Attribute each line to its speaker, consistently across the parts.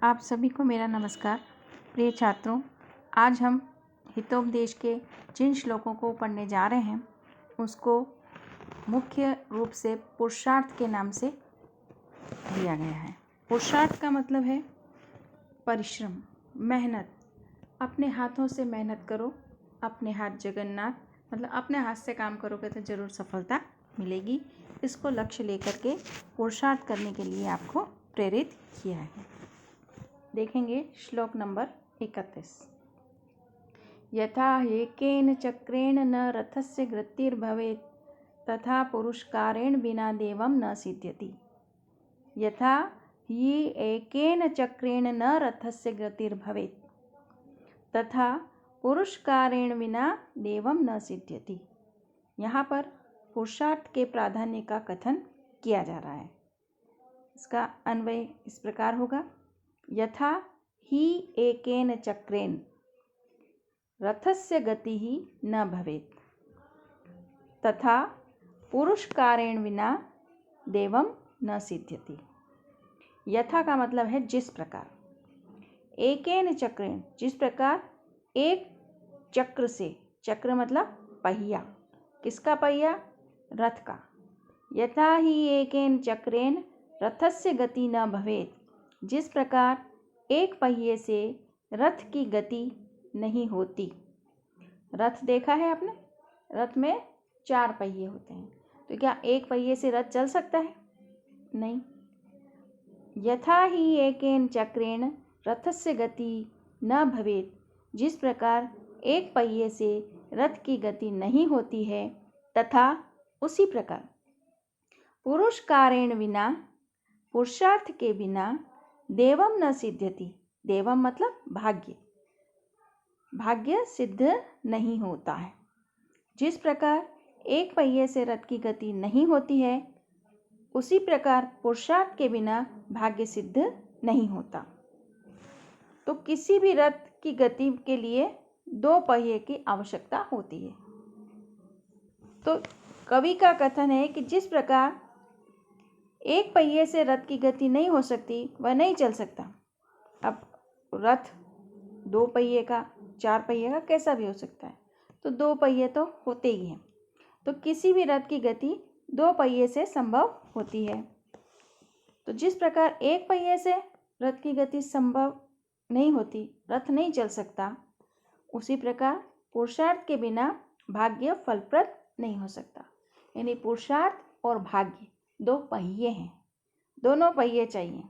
Speaker 1: आप सभी को मेरा नमस्कार। प्रिय छात्रों, आज हम हितोपदेश के जिन श्लोकों को पढ़ने जा रहे हैं उसको मुख्य रूप से पुरुषार्थ के नाम से दिया गया है। पुरुषार्थ का मतलब है परिश्रम, मेहनत। अपने हाथों से मेहनत करो, अपने हाथ जगन्नाथ, मतलब अपने हाथ से काम करोगे तो ज़रूर सफलता मिलेगी। इसको लक्ष्य लेकर के पुरुषार्थ करने के लिए आपको प्रेरित किया है। देखेंगे श्लोक नंबर 31। यथा एकेन चक्रेण न रथस्य गतिर्भवेत् तथा पुरुषकारेण विना देवं न सिद्ध्यति। यथा हि एकेन चक्रेण न रथस्य गतिर्भवेत् तथा पुरुषकारेण विना देवं न सिद्ध्यति। यहाँ पर पुरुषार्थ के प्राधान्य का कथन किया जा रहा है। इसका अन्वय इस प्रकार होगा, यथा हि एकेन चक्रेण रथस्य गतिः न भवेत् तथा पुरुषकारेण विना देवं न सिद्ध्यति। यथा का मतलब है जिस प्रकार, एकेन चक्रेण जिस प्रकार, एक चक्र से, चक्र मतलब पहिया, किसका पहिया? रथ का। यथा हि एकेन चक्रेण रथस्य गति न भवेत्, जिस प्रकार एक पहिए से रथ की गति नहीं होती। रथ देखा है आपने? रथ में 4 पहिए होते हैं, तो क्या एक पहिए से रथ चल सकता है? नहीं। यथा हि एकेन चक्रेण रथस्य गति न भवेत्, जिस प्रकार एक पहिए से रथ की गति नहीं होती है, तथा उसी प्रकार पुरुषकारेण विना, पुरुषार्थ के बिना, देवम न सिद्ध्यति। देवम मतलब भाग्य, भाग्य सिद्ध नहीं होता है। जिस प्रकार एक पहिए से रथ की गति नहीं होती है, उसी प्रकार पुरुषार्थ के बिना भाग्य सिद्ध नहीं होता। तो किसी भी रथ की गति के लिए 2 पहिए की आवश्यकता होती है। तो कवि का कथन है कि जिस प्रकार एक पहिए से रथ की गति नहीं हो सकती, वह नहीं चल सकता। अब रथ 2 पहिए का, 4 पहिए का, कैसा भी हो सकता है, तो 2 पहिए तो होते ही हैं। तो किसी भी रथ की गति 2 पहिए से संभव होती है। तो जिस प्रकार एक पहिए से रथ की गति संभव नहीं होती, रथ नहीं चल सकता, उसी प्रकार पुरुषार्थ के बिना भाग्य फलप्रद नहीं हो सकता। यानी पुरुषार्थ और भाग्य 2 पहिए हैं, दोनों पहिए चाहिए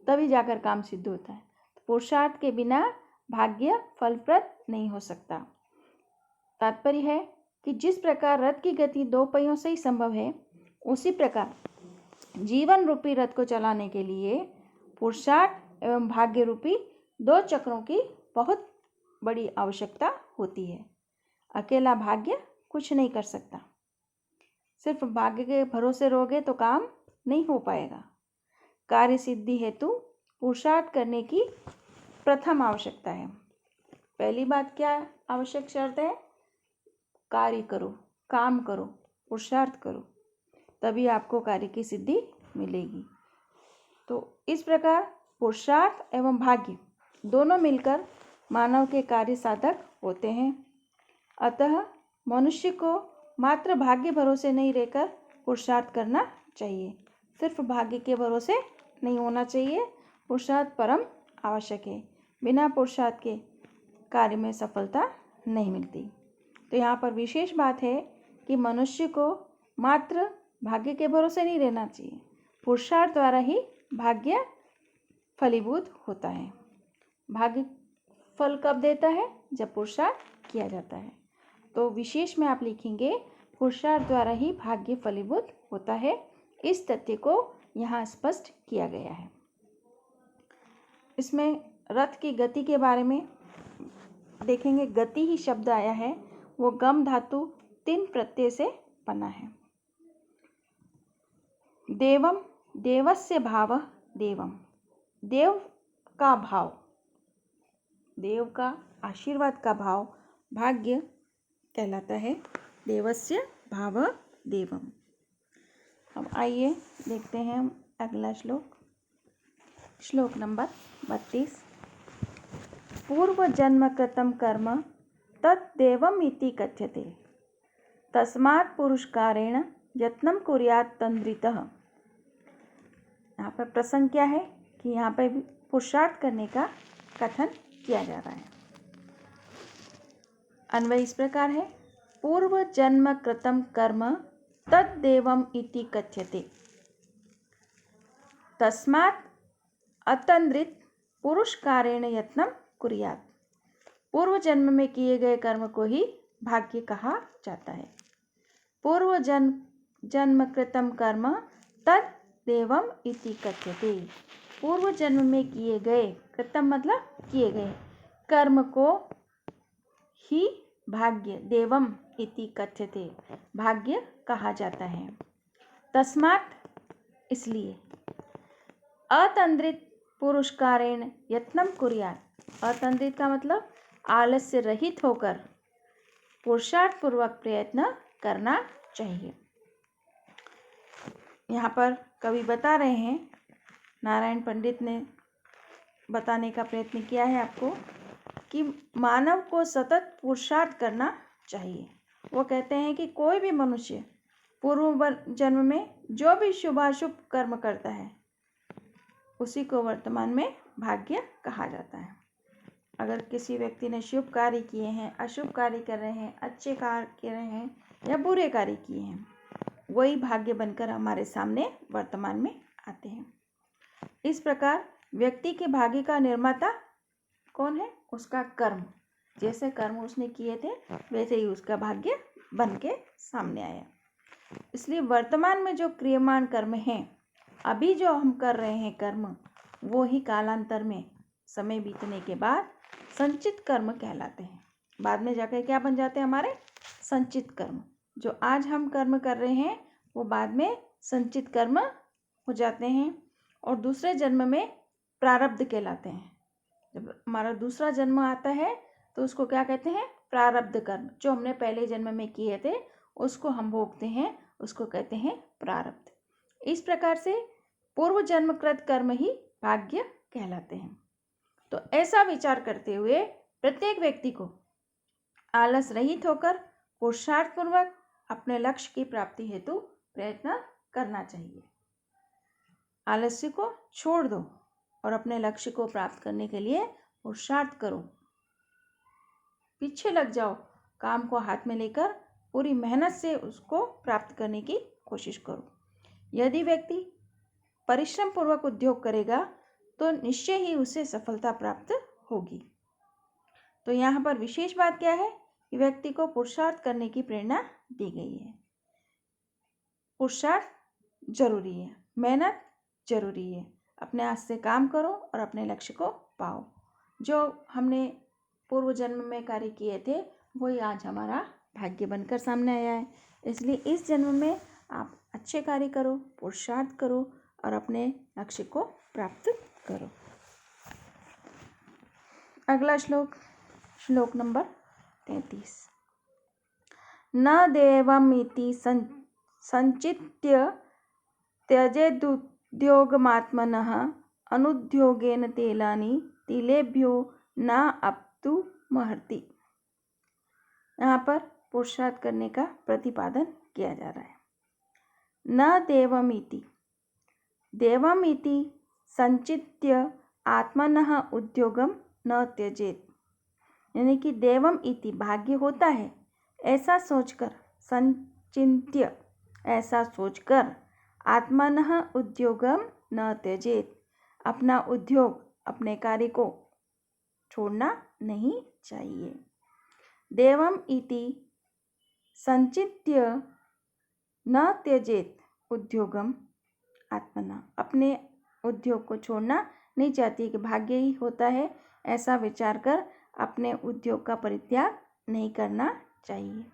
Speaker 1: तभी जाकर काम सिद्ध होता है। तो पुरुषार्थ के बिना भाग्य फलप्रद नहीं हो सकता। तात्पर्य है कि जिस प्रकार रथ की गति 2 पहियों से ही संभव है, उसी प्रकार जीवन रूपी रथ को चलाने के लिए पुरुषार्थ एवं भाग्य रूपी 2 चक्रों की बहुत बड़ी आवश्यकता होती है। अकेला भाग्य कुछ नहीं कर सकता। सिर्फ भाग्य के भरोसे रहोगे तो काम नहीं हो पाएगा। कार्य सिद्धि हेतु पुरुषार्थ करने की प्रथम आवश्यकता है। पहली बात क्या आवश्यक शर्त है? कार्य करो, काम करो, पुरुषार्थ करो, तभी आपको कार्य की सिद्धि मिलेगी। तो इस प्रकार पुरुषार्थ एवं भाग्य दोनों मिलकर मानव के कार्य साधक होते हैं। अतः मनुष्य को मात्र भाग्य भरोसे नहीं रहकर पुरुषार्थ करना चाहिए। सिर्फ भाग्य के भरोसे नहीं होना चाहिए। पुरुषार्थ परम आवश्यक है। बिना पुरुषार्थ के कार्य में सफलता नहीं मिलती। तो यहाँ पर विशेष बात है कि मनुष्य को मात्र भाग्य के भरोसे नहीं रहना चाहिए। पुरुषार्थ द्वारा ही भाग्य फलीभूत होता है। भाग्य फल कब देता है? जब पुरुषार्थ किया जाता है। तो विशेष में आप लिखेंगे, पुरुषार्थ द्वारा ही भाग्य फलीभूत होता है। इस तथ्य को यहाँ स्पष्ट किया गया है। इसमें रथ की गति के बारे में देखेंगे। गति ही शब्द आया है, वो गम धातु 3 प्रत्यय से बना है। देवम, देवस्य भाव, देवम, देव का भाव, देव का आशीर्वाद का भाव भाग्य कहलाता है। देवस्य भाव देवम। अब आइए देखते हैं अगला श्लोक। श्लोक नंबर 32। पूर्वजन्म कृतं कर्म तद्देवम् इति कथ्यते तस्मात् पुरुषकारेण यत्नं कुर्यात् तन्द्रितः। यहाँ पर प्रसंग क्या है कि यहाँ पर पुरुषार्थ करने का कथन किया जा रहा है। अन्वय इस प्रकार है, पूर्व जन्म कृतं कर्म तद्देवम् इति कथ्यते तस्मात् अतन्द्रित पुरुषकारेण यत्नं कुर्यात्। पूर्व जन्म में किए गए कर्म को ही भाग्य कहा जाता है। पूर्व जन्म कृतं कर्म तद्देवम् इति कथ्यते। पूर्व जन्म में किए गए, कृतं मतलब किए गए, कर्म को ही भाग्य, देवम इति कथ्यते, भाग्य कहा जाता है। तस्मात् इसलिए, अतन्द्रित पुरुषकारेण यत्नं कुर्यात्। अतन्द्रित का मतलब आलस्य रहित होकर पुरुषार्थ पूर्वक प्रयत्न करना चाहिए। यहाँ पर कवि बता रहे हैं, नारायण पंडित ने बताने का प्रयत्न किया है आपको कि मानव को सतत पुरुषार्थ करना चाहिए। वो कहते हैं कि कोई भी मनुष्य पूर्व जन्म में जो भी शुभाशुभ कर्म करता है उसी को वर्तमान में भाग्य कहा जाता है। अगर किसी व्यक्ति ने शुभ कार्य किए हैं, अशुभ कार्य कर रहे हैं, अच्छे कार्य कर रहे हैं या बुरे कार्य किए हैं, वही भाग्य बनकर हमारे सामने वर्तमान में आते हैं। इस प्रकार व्यक्ति के भाग्य का निर्माता कौन है? उसका कर्म। जैसे कर्म उसने किए थे वैसे ही उसका भाग्य बन के सामने आया। इसलिए वर्तमान में जो क्रियमान कर्म हैं, अभी जो हम कर रहे हैं कर्म, वो ही कालांतर में समय बीतने के बाद संचित कर्म कहलाते हैं। बाद में जाकर क्या बन जाते हैं? हमारे संचित कर्म। जो आज हम कर्म कर रहे हैं वो बाद में संचित कर्म हो जाते हैं और दूसरे जन्म में प्रारब्ध कहलाते हैं। जब हमारा दूसरा जन्म आता है तो उसको क्या कहते हैं? प्रारब्ध कर्म। जो हमने पहले जन्म में किए थे उसको हम भोगते हैं, उसको कहते हैं प्रारब्ध। इस प्रकार से पूर्व जन्मकृत कर्म ही भाग्य कहलाते हैं। तो ऐसा विचार करते हुए प्रत्येक व्यक्ति को आलस रहित होकर पुरुषार्थ पूर्वक अपने लक्ष्य की प्राप्ति हेतु प्रयत्न करना चाहिए। आलस्य को छोड़ दो और अपने लक्ष्य को प्राप्त करने के लिए पुरुषार्थ करो। पीछे लग जाओ, काम को हाथ में लेकर पूरी मेहनत से उसको प्राप्त करने की कोशिश करो। यदि व्यक्ति परिश्रम पूर्वक उद्योग करेगा तो निश्चय ही उसे सफलता प्राप्त होगी। तो यहाँ पर विशेष बात क्या है कि व्यक्ति को पुरुषार्थ करने की प्रेरणा दी गई है। पुरुषार्थ जरूरी है, मेहनत जरूरी है। अपने हाथ से काम करो और अपने लक्ष्य को पाओ। जो हमने पूर्व जन्म में कार्य किए थे वही आज हमारा भाग्य बनकर सामने आया है। इसलिए इस जन्म में आप अच्छे कार्य करो, पुरुषार्थ करो और अपने लक्ष्य को प्राप्त करो। अगला श्लोक, श्लोक नंबर 33। न देवमिति संचित्य त्यजेदुद्योगमात्मनः अनुद्योगेन तेलानि तिलेभ्यो न अप्तु महर्ति। यहाँ पर पुरुषार्थ करने का प्रतिपादन किया जा रहा है। न देवमिति, देवमिति संचित्य आत्मनः उद्योगम न त्यजेत। यानी कि देवम इति भाग्य होता है ऐसा सोचकर, संचित्य ऐसा सोचकर, आत्मनः उद्योगम न त्यजेत, अपना उद्योग, अपने कार्य को छोड़ना नहीं चाहिए। देवम इति संचित्य न त्यजेत उद्योगम आत्मना, अपने उद्योग को छोड़ना नहीं चाहती कि भाग्य ही होता है ऐसा विचार कर अपने उद्योग का परित्याग नहीं करना चाहिए।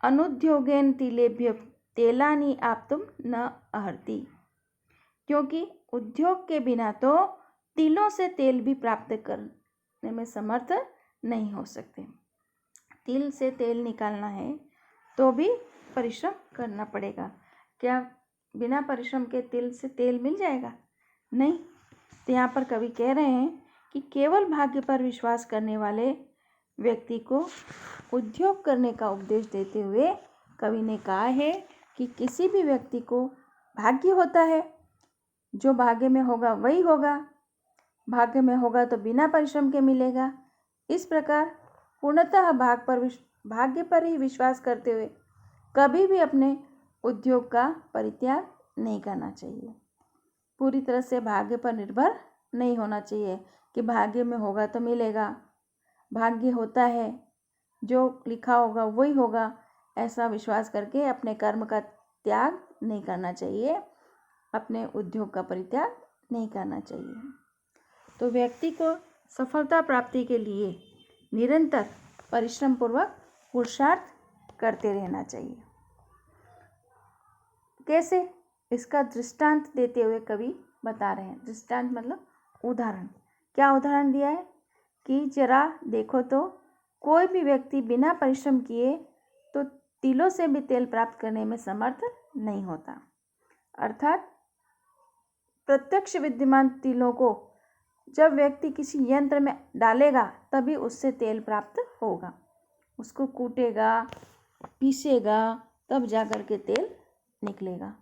Speaker 1: अनुद्योगेन तिलेभ्य तेलानि आप्तुम न अर्हति, क्योंकि उद्योग के बिना तो तिलों से तेल भी प्राप्त करने में समर्थ नहीं हो सकते। तिल से तेल निकालना है तो भी परिश्रम करना पड़ेगा। क्या बिना परिश्रम के तिल से तेल मिल जाएगा? नहीं। तो यहाँ पर कवि कह रहे हैं कि केवल भाग्य पर विश्वास करने वाले व्यक्ति को उद्योग करने का उपदेश देते हुए कवि ने कहा है कि किसी भी व्यक्ति को भाग्य होता है, जो भाग्य में होगा वही होगा, भाग्य में होगा तो बिना परिश्रम के मिलेगा। इस प्रकार पूर्णतः भाग्य पर ही विश्वास करते हुए कभी भी अपने उद्योग का परित्याग नहीं करना चाहिए। पूरी तरह से भाग्य पर निर्भर नहीं होना चाहिए कि भाग्य में होगा तो मिलेगा, भाग्य होता है, जो लिखा होगा वही होगा, ऐसा विश्वास करके अपने कर्म का त्याग नहीं करना चाहिए, अपने उद्योग का परित्याग नहीं करना चाहिए। तो व्यक्ति को सफलता प्राप्ति के लिए निरंतर परिश्रम पूर्वक पुरुषार्थ करते रहना चाहिए। कैसे? इसका दृष्टांत देते हुए कवि बता रहे हैं। दृष्टांत मतलब उदाहरण। क्या उदाहरण दिया है कि जरा देखो तो कोई भी व्यक्ति बिना परिश्रम किए तो तिलों से भी तेल प्राप्त करने में समर्थ नहीं होता। अर्थात प्रत्यक्ष विद्यमान तिलों को जब व्यक्ति किसी यंत्र में डालेगा तभी उससे तेल प्राप्त होगा। उसको कूटेगा, पीसेगा, तब जाकर के तेल निकलेगा।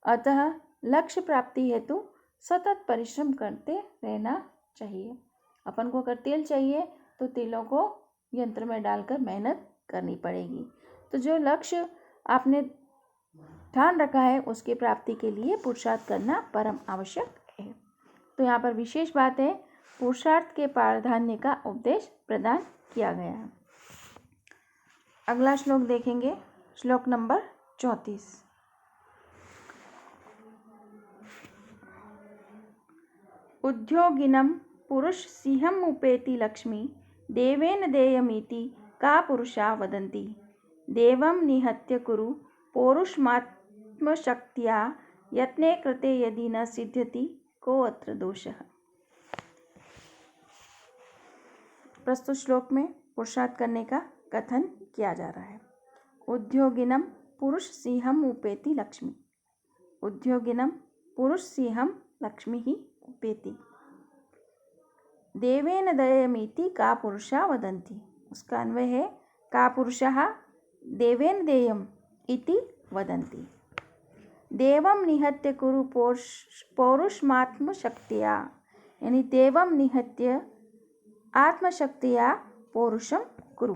Speaker 1: अतः लक्ष्य प्राप्ति हेतु सतत परिश्रम करते रहना चाहिए। अपन को अगर तेल चाहिए तो तिलों को यंत्र में डालकर मेहनत करनी पड़ेगी। तो जो लक्ष्य आपने ठान रखा है उसकी प्राप्ति के लिए पुरुषार्थ करना परम आवश्यक है। तो यहाँ पर विशेष बात है, पुरुषार्थ के प्राधान्य का उपदेश प्रदान किया गया है। अगला श्लोक देखेंगे, श्लोक नंबर 34। उद्योगिनं पुरुष सिंहम् उपेति लक्ष्मी देवेन देयमिति का पुरुषा वदन्ति। देवं निहत्य कुरु पौरुषमात्मशक्त्या यत्ने कृते यदि न सिद्ध्यति को अत्र दोषः। प्रस्तुत श्लोक में पुरुषार्थ करने का कथन किया जा रहा है। उद्योगिनं पुरुष सिंहम् उपेति लक्ष्मी। उद्योगिनं पुरुष सिंहम् लक्ष्मी ही उपेति। देवेन देयमिति का पुरुषा वदन्ति। उसका अन्वय है का पुरुषः देवेन देयम् इति वदन्ति। देवं निहत्य कुरु पौरुषमात्मशक्त्या, यानी देवं निहत्य आत्मशक्त्या पौरुषं कुरु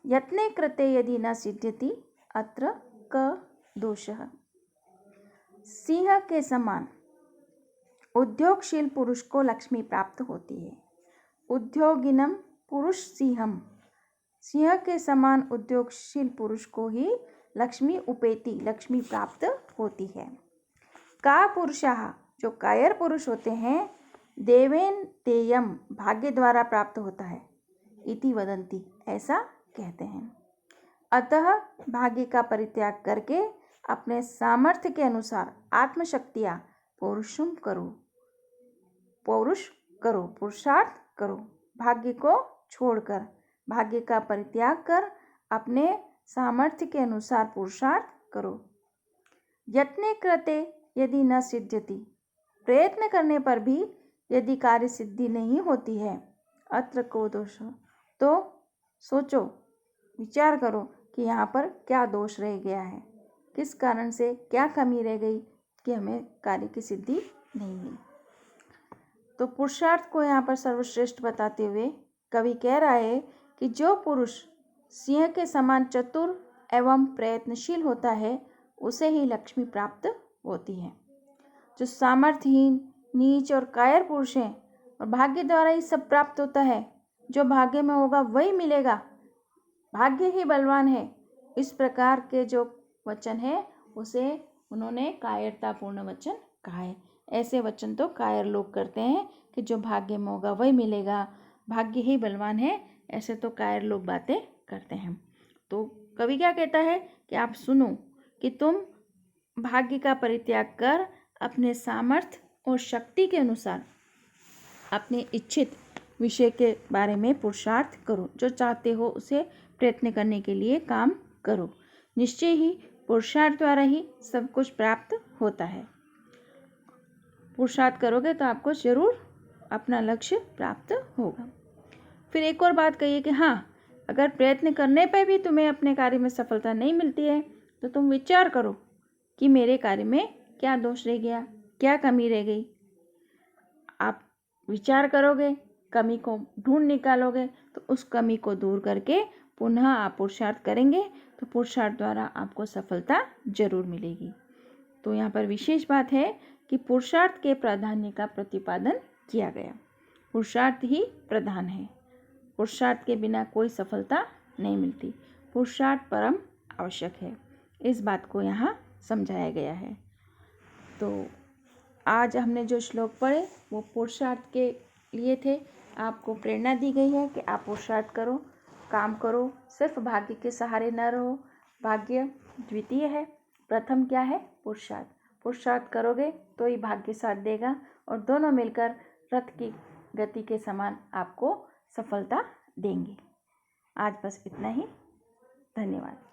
Speaker 1: यत्ने कृते यदि न सिद्ध्यति अत्र क दोषः। सिंह के समान उद्योगशील पुरुष को लक्ष्मी प्राप्त होती है। उद्योगिनम पुरुष सिंहम, सिंह के समान उद्योगशील पुरुष को ही लक्ष्मी उपेति, लक्ष्मी प्राप्त होती है। का पुरुषः, जो कायर पुरुष होते हैं, देवेन देयम, भाग्य द्वारा प्राप्त होता है, इति वदन्ति, ऐसा कहते हैं। अतः भाग्य का परित्याग करके अपने सामर्थ्य के अनुसार आत्मशक्तियाँ पौरुष करो, पुरुषार्थ करो। भाग्य को छोड़कर, भाग्य का परित्याग कर अपने सामर्थ्य के अनुसार पुरुषार्थ करो। यत्ने कृते यदि न सिद्ध्यति, प्रयत्न करने पर भी यदि कार्य सिद्धि नहीं होती है, अत्र को दोष, तो सोचो, विचार करो कि यहाँ पर क्या दोष रह गया है, किस कारण से क्या कमी रह गई कि हमें कार्य की सिद्धि नहीं हुई। तो पुरुषार्थ को यहाँ पर सर्वश्रेष्ठ बताते हुए कवि कह रहा है कि जो पुरुष सिंह के समान चतुर एवं प्रयत्नशील होता है उसे ही लक्ष्मी प्राप्त होती है। जो सामर्थ्यहीन, नीच और कायर पुरुष हैं और भाग्य द्वारा ही सब प्राप्त होता है, जो भाग्य में होगा वही मिलेगा, भाग्य ही बलवान है, इस प्रकार के जो वचन है उसे उन्होंने कायरतापूर्ण वचन कहा है। ऐसे वचन तो कायर लोग करते हैं कि जो भाग्य में होगा वही मिलेगा, भाग्य ही बलवान है, ऐसे तो कायर लोग बातें करते हैं। तो कवि क्या कहता है कि आप सुनो कि तुम भाग्य का परित्याग कर अपने सामर्थ्य और शक्ति के अनुसार अपने इच्छित विषय के बारे में पुरुषार्थ करो। जो चाहते हो उसे प्रयत्न करने के लिए काम करो। निश्चय ही पुरुषार्थ द्वारा ही सब कुछ प्राप्त होता है। पुरुषार्थ करोगे तो आपको ज़रूर अपना लक्ष्य प्राप्त होगा। फिर एक और बात कही है कि हाँ, अगर प्रयत्न करने पर भी तुम्हें अपने कार्य में सफलता नहीं मिलती है तो तुम विचार करो कि मेरे कार्य में क्या दोष रह गया, क्या कमी रह गई। आप विचार करोगे, कमी को ढूंढ निकालोगे, तो उस कमी को दूर करके पुनः आप पुरुषार्थ करेंगे तो पुरुषार्थ द्वारा आपको सफलता जरूर मिलेगी। तो यहाँ पर विशेष बात है कि पुरुषार्थ के प्राधान्य का प्रतिपादन किया गया। पुरुषार्थ ही प्रधान है। पुरुषार्थ के बिना कोई सफलता नहीं मिलती। पुरुषार्थ परम आवश्यक है। इस बात को यहाँ समझाया गया है। तो आज हमने जो श्लोक पढ़े वो पुरुषार्थ के लिए थे। आपको प्रेरणा दी गई है कि आप पुरुषार्थ करो, काम करो, सिर्फ भाग्य के सहारे न रहो। भाग्य द्वितीय है, प्रथम क्या है? पुरुषार्थ। पुरुषार्थ करोगे तो ही भाग्य साथ देगा और दोनों मिलकर रथ की गति के समान आपको सफलता देंगे। आज बस इतना ही। धन्यवाद।